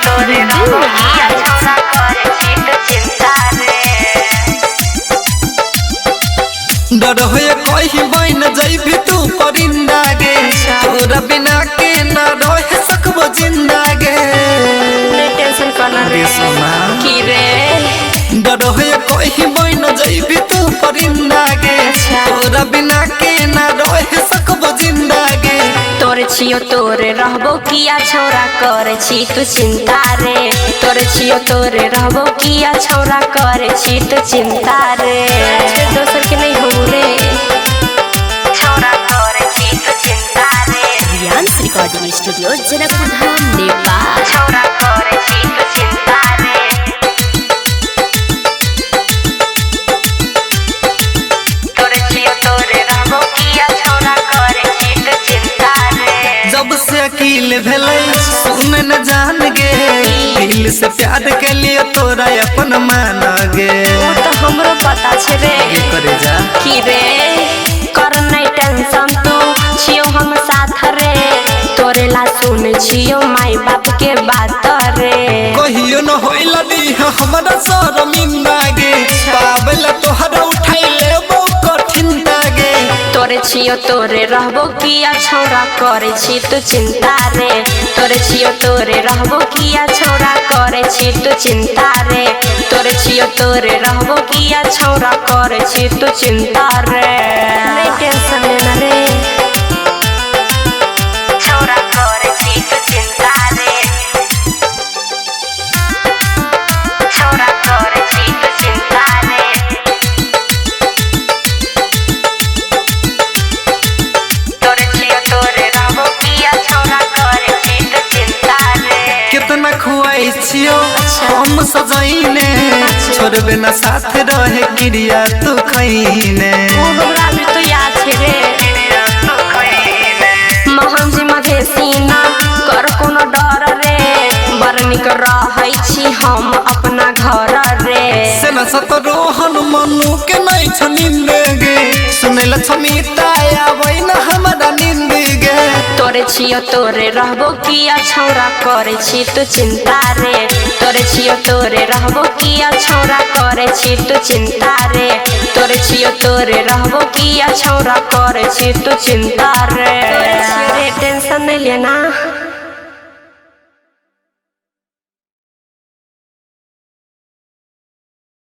तोरे रहबो किया छोरा करे छी तो चिंता रे डर होए कहीं बन जइबी तू परिंदा गे तोरा बिना के ना रह सकबो जिंदा गे नहीं टेंशन करना रे की रे डर होए कहीं बन जइबी तू परिंदा गे तोरा बिना के ना रह सकबो जिंदा गे तोरे छियो तोरे रहबो किया छोरा करे छी तू चिंता रे तोरे छियो तोरे रहबो किया छोरा करे छी तू चिंता रे दोसर के नहीं हो रे छोरा करे छी तू चिंता रे रियांस रिकॉर्डिंग स्टूडियो जनकपुर धाम नेपाल छोरा करे छी तू चिंता रे तोरे छियो तोरे रहबो किया छोरा करे छी तू चिंता रे जब से अकील भेलै सुन न जान गे दिल से प्यार के लिए तोरा अपन मान गे वो तो हमरो पता छे रे करे जा की रे कर नहीं टेंशन तू छियो हम साथ रे तोरे ला सुन छियो माई बाप के बात रे कहियो न होइला दी हमरा शर्मिंदा गे पावला तोहरा उठाई लेबो कठिन गे तोरे छियो तोरे रहबो किया छोरा करे छी तू चिंता रे तोरे छियो तोरे रहबो किया छोरा करे छी तू चिंता रे तोरे छियो तोरे रहबो किया छोरा करे छी तू चिंता रे नहीं टेंशन लेना रे छोरा करे छी तू चिंता रे छोरा करे छी तू चिंता रे तोरे छियो तोरे रहबो किया छोरा करे छी तू चिंता रे कितना खुआई छियो हम सजाइने छोड़बे न साथ रहे क्रिया तू खइने वो हमरा भी तो याद छे रे महम जी मधेसीना कर कोनो डर रे बड़ निक रहै छी हम अपना घर रे से न सत रोहन मनु के नहीं छ नींद गे सुनेला छमिता आबै न हमरा नींद गे तोरे छियो तोरे रहबो किया छोरा करे छी तू चिंता रे तोरे छियो तोरे रहबो किया छोरा करे छी तू चिंता रे तोरे छियो तोरे रहबो किया छोरा करे छी तू चिंता रे टेंशन नहीं लेना।